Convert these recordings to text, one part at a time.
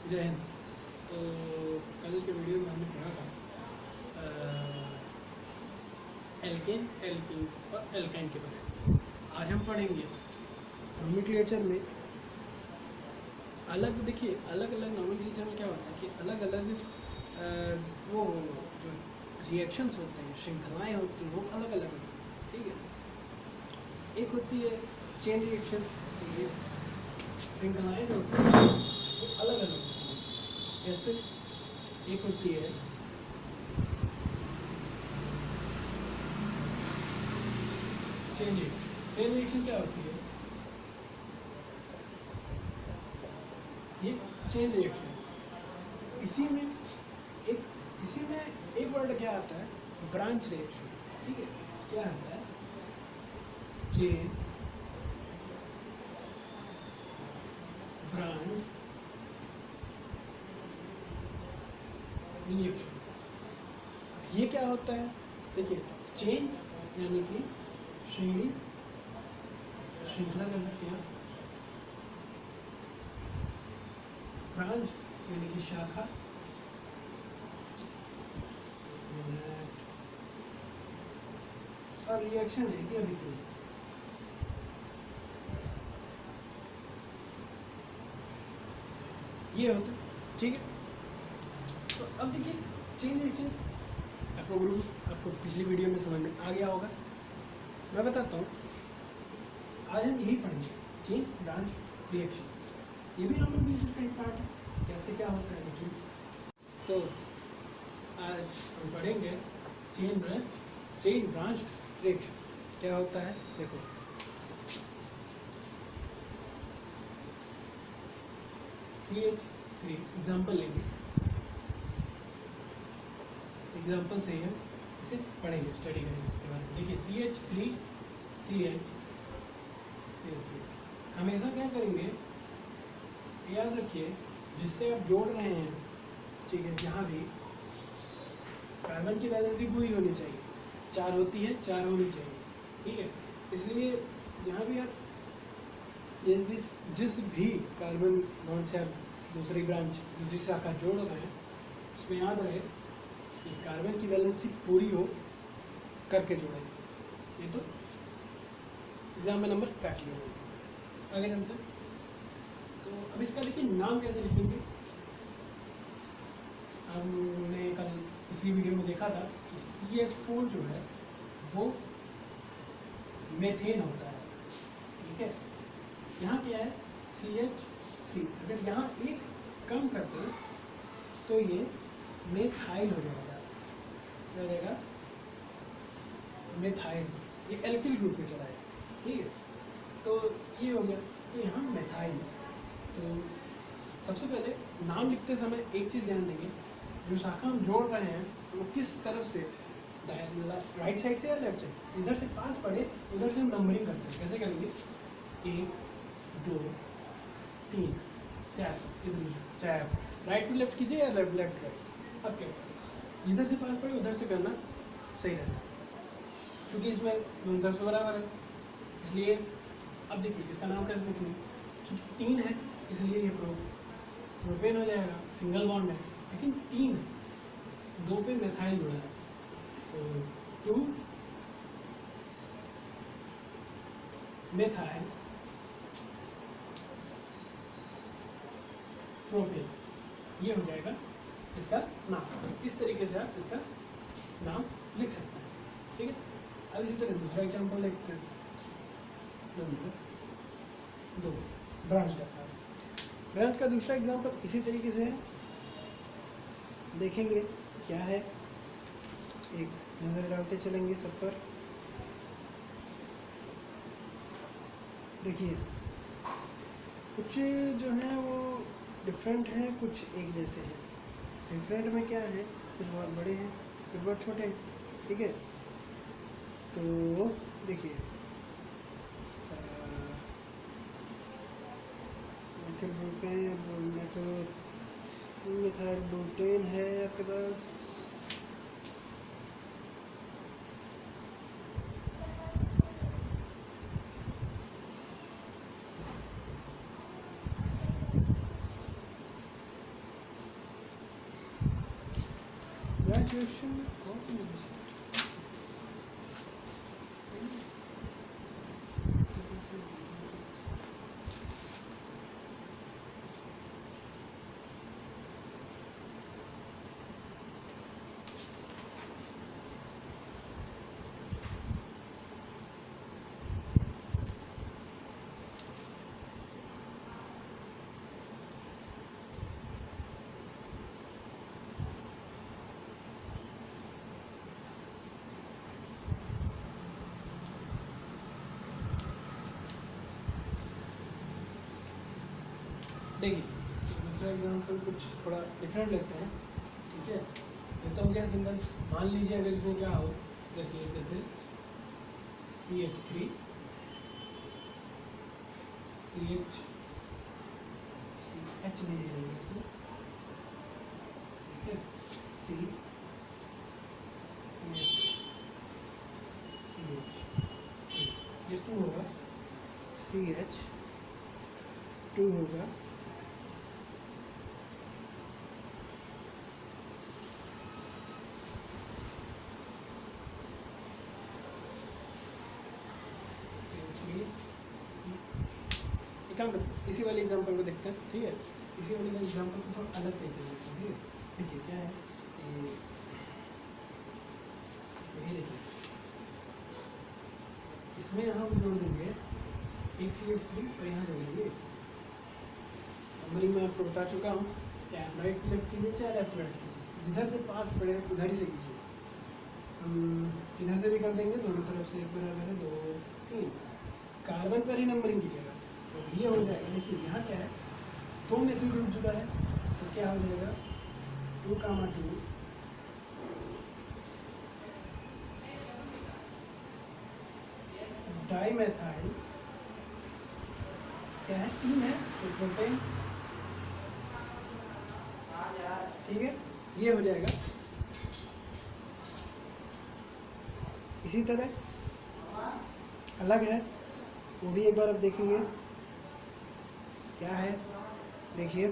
जय हिंद। तो कल के वीडियो में हमने पढ़ा था एल्केन, एल्कीन और एल्काइन के बारे में। आज हम पढ़ेंगे नोमेनक्लेचर में अलग, देखिए अलग अलग नोमेनक्लेचर में क्या होता है कि अलग अलग वो जो रिएक्शंस होते हैं, श्रृंखलाएं होती हैं, वो अलग अलग होती हैं। ठीक है, एक होती है चेन रिएक्शन, ये श्रृंखलाएं जो होती हैं वो अलग अलग होती हैं। जैसे एक होती है चेन रिएक्शन। चेन रिएक्शन क्या होती है? ये चेन रिएक्शन, इसी में एक वर्ड क्या आता है? Branch reaction. ठीक है, क्या आता है? Chain branch reaction. ये क्या होता है? देखिए, चेन यानी कि श्रेणी, श्रृंखला कह सकते हैं। ब्रांच यानी कि शाखा, और रिएक्शन है कि अभिक्रिया। ये होता है। ठीक है, तो अब देखिए चेन रिएक्शन आपको पिछली वीडियो में समझ में आ गया होगा। मैं बताता हूँ, आज हम यही पढ़ेंगे, चेन ब्रांच रिएक्शन। ये भी नोमेनक्लेचर का एक पार्ट है, कैसे क्या होता है देखिए। तो आज हम पढ़ेंगे चेन ब्रांच रिएक्शन क्या होता है। देखो, CH3 एग्जाम्पल लेंगे, एग्जाम्पल से ही हम इसे पढ़ेंगे, स्टडी करेंगे इसके बाद। देखिए CH3 CH हमेशा क्या करेंगे, याद रखिए, जिससे आप जोड़ रहे हैं, ठीक है, जहाँ भी कार्बन की वैलेंसी पूरी होनी चाहिए, 4 होती है, 4 होनी चाहिए। ठीक है, इसलिए जहाँ भी आप जिस भी कार्बन बॉन्ड से आप दूसरी शाखा जोड़ रहे हैं, उसमें याद रहे कि कार्बन की वैलेंसी पूरी हो करके जोड़ें। ये तो एग्जाम में नंबर काट लिया होगा। आगे चलते हैं। तो अब इसका देखिए नाम कैसे लिखेंगे। हमने कल इसी वीडियो में देखा था कि CH4 जो है वो मेथेन होता है। ठीक है, यहाँ क्या है? CH3। अगर यहाँ एक कम करते हैं तो ये मेथाइल हो जाएगा। क्या हो जाएगा? मेथाइल। ये एल्किल ग्रुप में चला है। ठीक है, तो ये हो गया। तो यहाँ मेथाइल। तो सबसे पहले नाम लिखते समय एक चीज़ ध्यान देंगे, जो शाखा हम जोड़ रहे हैं वो किस तरफ से, राइट साइड से या लेफ्ट साइड। इधर से पास पड़े उधर से हम नंबरिंग करते हैं। कैसे करेंगे? 1 2 3 4, इधर 4, राइट टू लेफ्ट कीजिए या लेफ्ट राइट। अब क्या, जिधर से पास पड़े उधर से करना सही रहता है, क्योंकि इसमें 2 बराबर है। इसलिए अब देखिए इसका नाम कैसे लिखेंगे, चूँकि 3 है इसलिए ये प्रोपेन हो जाएगा, सिंगल बॉन्ड है, लेकिन 3 है, 2 पे मेथाइल जुड़ा है, तो 2 मेथाइल प्रोपेन, ये हो जाएगा इसका नाम। इस तरीके से आप इसका नाम लिख सकते हैं। ठीक है, अब इसी तरह दूसरा एग्जाम्पल देखते हैं। नंबर 2, ब्रांच का दूसरा एग्जाम्पल इसी तरीके से है। देखेंगे क्या है, एक नज़र डालते चलेंगे सब पर। देखिए कुछ जो है वो डिफरेंट है, कुछ एक जैसे हैं। डिफरेंट में क्या है, कुछ बहुत बड़े हैं, कुछ बहुत छोटे हैं। ठीक है, तो देखिए मिथाइल ब्यूटेन है आपके पास। सिचुएशन देखिए, दूसरा एग्जाम्पल कुछ थोड़ा डिफरेंट लेते हैं, ठीक है। ये तो हो गया सिंगल। मान लीजिए अगर इसमें क्या हो, देखिए जैसे CH3 CH नहीं ले लेंगे इसमें, ठीक है। CH ये 2 होगा, CH2 होगा, काम करते हैं। इसी वाले एग्जांपल को देखते हैं, ठीक है। इसी वाले एग्जांपल को थोड़ा अलग तरीके से देखते हैं, ठीक है। देखिए क्या है कि ये देखिए, इसमें हम जोड़ देंगे एक CH3 और यहाँ जोड़ देंगे। नंबरिंग में आपको बता चुका हूँ, चाहे राइट लेफ्ट कीजिए चाहे लेफ्ट राइट कीजिए, जिधर से पास पड़े उधर ही से कीजिए। हम इधर से भी कर देंगे, दोनों तरफ से बराबर है 2 3, कार्बन पर ही नंबरिंग कीजिएगा तो ये हो जाएगा। देखिए यहाँ क्या है, 2 मेथिल ग्रुप जुड़ा है तो क्या हो जाएगा 2,2 डाइमेथाइल, क्या है 3 है तो प्रोपेन, ठीक है। ये हो जाएगा। इसी तरह अलग है, वो भी एक बार अब देखेंगे क्या है। देखिए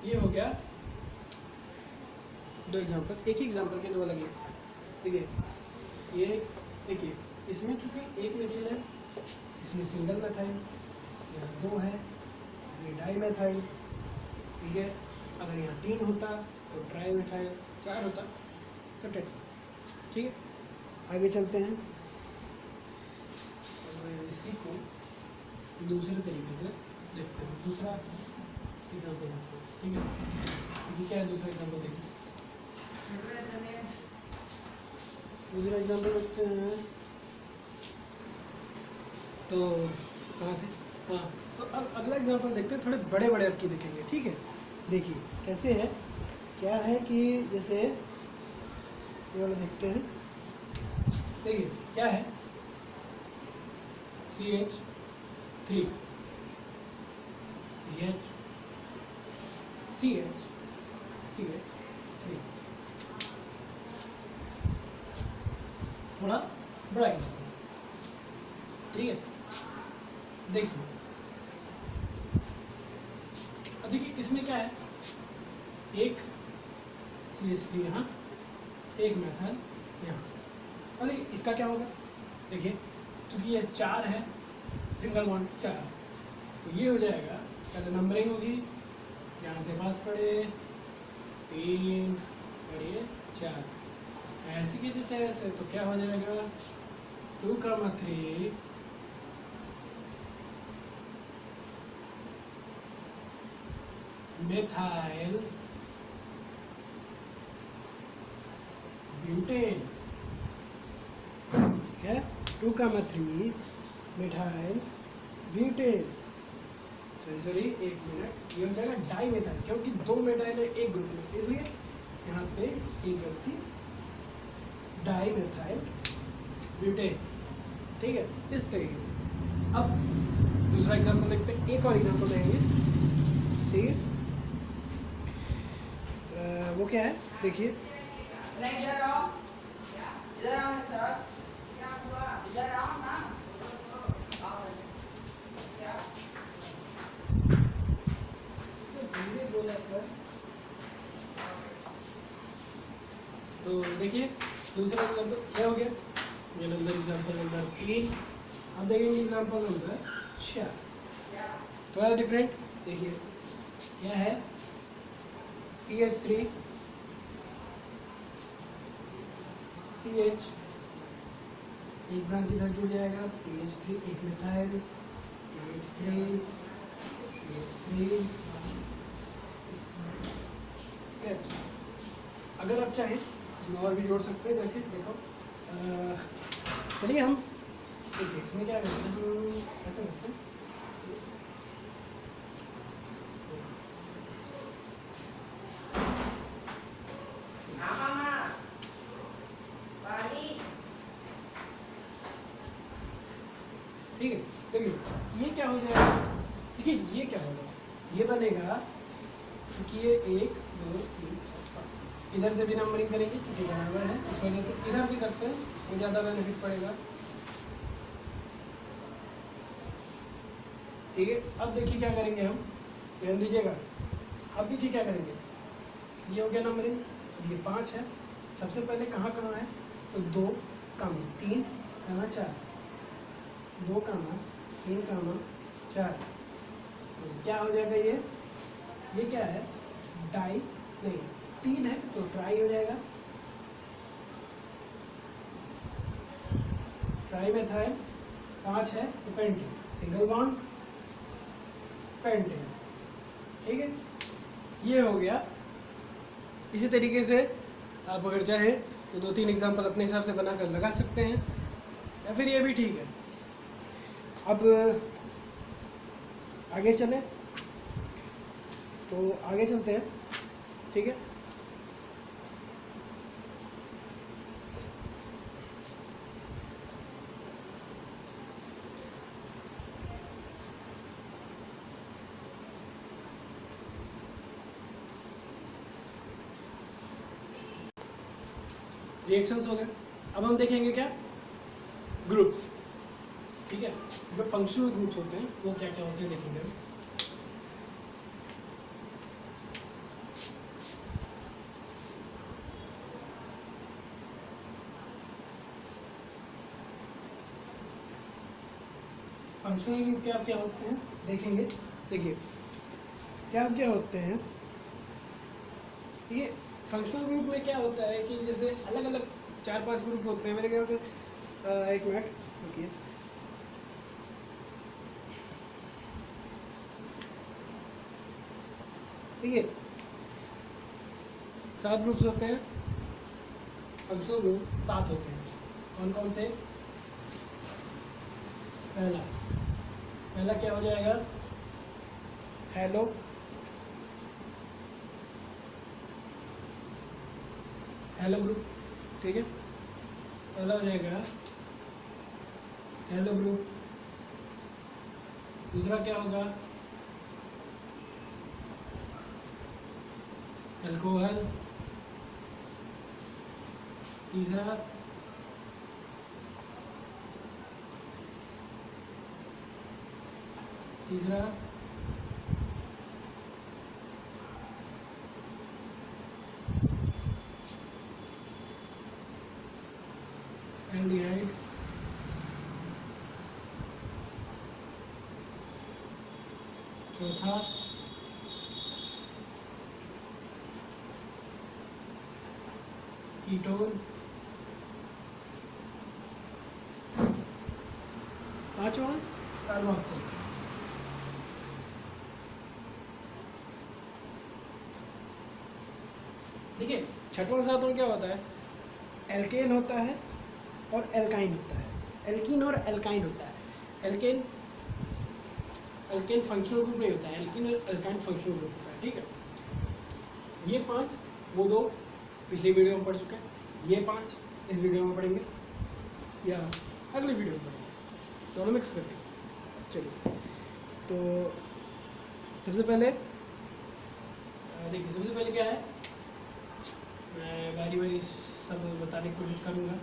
ये हो गया 2 एग्जांपल, एक ही एग्जांपल के 2 अलग है। देखिए ये देखिए, इसमें चूंकि एक मेथिल है इसलिए सिंगल मेथाइल, यहाँ 2 है इसलिए डाई मेथाइल, ठीक है। अगर यहाँ 3 होता तो ट्राई मेथाइल, 4 होता तो टेट, ठीक है। आगे चलते हैं, इसी को दूसरे तरीके से देखते हैं। दूसरा एग्जाम्पल देखते हैं, ठीक है। ये क्या है दूसरा एग्जाम्पल देखते हैं। दूसरा एग्जाम्पल देखते हैं तो कहाँ थे, हाँ। तो अब अगला एग्जाम्पल देखते हैं, थोड़े बड़े बड़े अक्षर देखेंगे, ठीक है। देखिए कैसे है, क्या है कि जैसे ये वाला देखते हैं। देखिए क्या है CH3 CH3 थोड़ा बड़ा एग्जाम्पल, ठीक है। देखिए अब देखिए इसमें क्या है, एक CH3 यहाँ, एक मेथाइल यहाँ। और देखिए इसका क्या होगा, देखिए क्योंकि ये 4 है, सिंगल बॉन्ड 4, तो ये हो जाएगा। पहले नंबरिंग होगी, यहाँ से पास पड़े 3 और ये 4, ऐसे की जो चाहे ऐसे, तो क्या हो जाएगा 2,3 मेथाइल ब्यूटेन, ठीक है। 2,3 मेथाइल ब्यूटेन, सॉरी एक मिनट, ये हो जाएगा डाई मेथाइल, क्योंकि 2 मेथाइल है एक ग्रुप में, इसलिए यहाँ पे एक गलती, डाई मेथाइल ब्यूटेन, ठीक है। इस तरीके से अब दूसरा एग्जाम्पल देखते हैं, एक और एग्जाम्पल देंगे, ठीक है। वो क्या है देखिए, इधर आओ सर, क्या हुआ, इधर आओ ना। हो जाता है। तो देखिए दूसरा एग्जाम्पल क्या हो गया, ये नंबर एग्जाम्पल नंबर 3। अब देखेंगे एग्जाम्पल नंबर 6, थोड़ा डिफरेंट। देखिए क्या है, CH3 CH, एक ब्रांच इधर जुड़ जाएगा, CH3 एक मिथाइल, CH3 CH3। अगर आप चाहें तो और भी जोड़ सकते हैं जाके, देखो चलिए हम देखिए इसमें क्या करते हैं, हम ऐसे करते हैं, ठीक है। देखिए ये क्या हो जाएगा, देखिए ये क्या होगा, ये बनेगा क्योंकि ये 1 2 3 4 इधर से भी नंबरिंग करेंगे क्योंकि बराबर है, इस वजह से इधर से करते हैं तो ज़्यादा बेनिफिट पड़ेगा। ठीक है, अब देखिए क्या करेंगे हम, ध्यान दीजिएगा। अब देखिए क्या करेंगे, ये हो गया नंबरिंग, ये 5 है। सबसे पहले कहाँ कहाँ है, तो 2 कम 3 कमा 4, 2 कमा 3 कमा 4, तो क्या हो जाएगा ये क्या है, डाई नहीं 3 है तो ट्राई हो जाएगा, ट्राई मेथाइल। 5 है तो पेंटेन, सिंगल बॉन्ड पेंटेन। ठीक है, ये हो गया। इसी तरीके से आप अगर चाहें तो 2-3 एग्जाम्पल अपने हिसाब से बनाकर लगा सकते हैं, या फिर ये भी ठीक है। अब आगे चलें, तो आगे चलते हैं, ठीक है। रिएक्शंस हो गए, अब हम देखेंगे क्या, ग्रुप्स। ठीक है, जो फंक्शनल ग्रुप्स होते हैं वो क्या क्या होते हैं देखेंगे हम। फंक्शनल ग्रुप क्या क्या होते हैं देखेंगे। देखिए क्या क्या होते हैं, ये फंक्शनल ग्रुप में क्या होता है कि जैसे अलग अलग 4-5 ग्रुप होते हैं मेरे ख्याल से। एक मिनट रुकिए, ठीक है, 7 ग्रुप्स होते हैं, फंक्शनल ग्रुप 7 होते हैं। कौन कौन से, पहला क्या हो जाएगा, हेलो, हेलो ग्रुप। ठीक है, पहला हो जाएगा हेलो ग्रुप। दूसरा क्या होगा, अल्कोहल। तीसरा एल्डिहाइड। चौथा कीटोन। पांचवा कार्बोक्सिल। देखिए छठवां सातवां क्या होता है, एल्केन होता है और एल्काइन होता है, एल्कीन और एल्काइन होता है। एल्केन फंक्शनल ग्रुप नहीं होता है, एल्कीन और एल्काइन फंक्शनल ग्रुप होता है। ठीक है, ये 5 वो 2 पिछली वीडियो में पढ़ चुके हैं, ये 5 इस वीडियो में पढ़ेंगे या अगली वीडियो में पढ़ेंगे, दोनों मिक्स करके। चलिए तो सबसे पहले देखिए, सबसे पहले क्या है, मैं बारी बारी सब बताने की कोशिश करूँगा।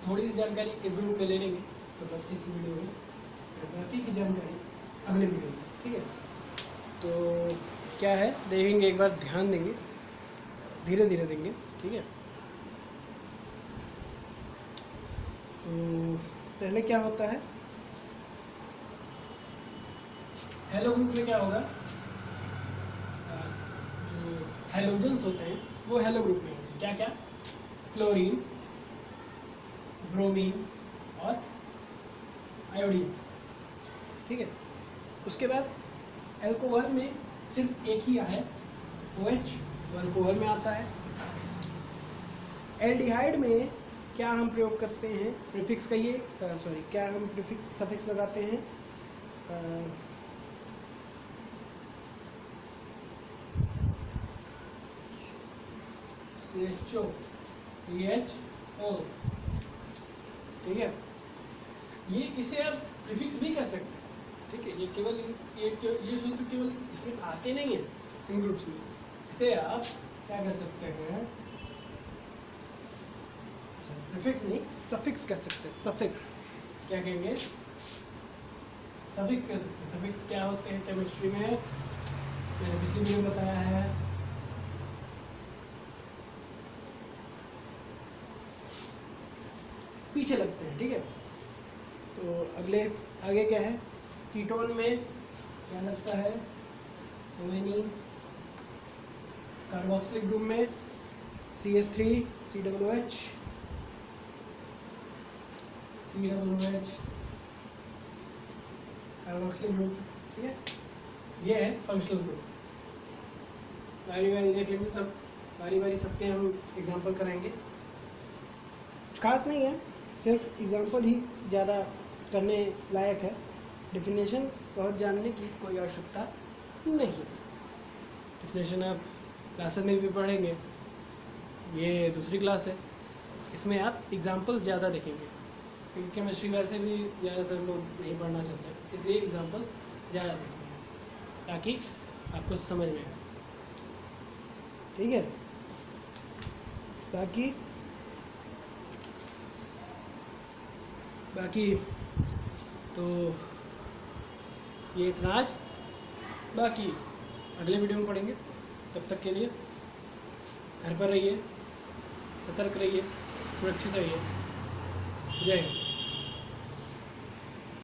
थोड़ी सी जानकारी इस ग्रुप में ले लेंगे, तो बस इस वीडियो में बाकी की जानकारी अगले वीडियो में। ठीक है, तो क्या है देखेंगे, एक बार ध्यान देंगे, धीरे धीरे देंगे, ठीक है। तो पहले क्या होता है, हेलो ग्रुप में क्या होगा, जो हेलोजन्स होते हैं वो हेलो ग्रुप में होते हैं। क्या क्या, क्लोरीन, ब्रोमीन और आयोडीन, ठीक है। उसके बाद अल्कोहल में सिर्फ एक ही है OH, वो अल्कोहल में आता है। एल्डिहाइड में क्या हम प्रयोग करते हैं, प्रीफिक्स कहिए, सॉरी क्या हम प्रीफिक्स सफिक्स लगाते हैं, CHO, CHO, ठीक है। ये इसे आप प्रीफिक्स भी कर सकते हैं, ठीक है। ये केवल ये सूत्र केवल इसमें आते नहीं है इन ग्रुप्स में, इसे आप क्या कर सकते हैं, प्रीफिक्स नहीं सफिक्स कर सकते हैं। सफिक्स क्या कहेंगे, सफिक्स कर सकते हैं। सफिक्स क्या होते हैं केमिस्ट्री में, मैंने पिछली वीडियो में बताया है। पीछे लगते हैं, ठीक है। तो आगे क्या है, कीटोन में क्या लगता है, ONE, कार्बोक्सिलिक ग्रुप में CH3, COOH, कार्बोक्सिलिक ग्रुप, ठीक है। ये है फंक्शनल ग्रुप। बारी बारी देख लेंगे सब, बारी बारी सबके हम एग्जांपल कराएंगे। कुछ खास नहीं है, सिर्फ एग्जांपल ही ज़्यादा करने लायक है। डेफिनेशन बहुत जानने की कोई आवश्यकता नहीं। डेफिनेशन आप क्लासेस में भी पढ़ेंगे, ये दूसरी क्लास है, इसमें आप एग्जांपल्स ज़्यादा देखेंगे, क्योंकि केमिस्ट्री वैसे भी ज़्यादातर लोग नहीं पढ़ना चाहते, इसलिए एग्जांपल्स ज़्यादा देखेंगे ताकि आपको समझ में आए, ठीक है। बाकी तो ये इतना आज, बाकी अगले वीडियो में पढ़ेंगे। तब तक के लिए घर पर रहिए, सतर्क रहिए, सुरक्षित रहिए। जय हिंद।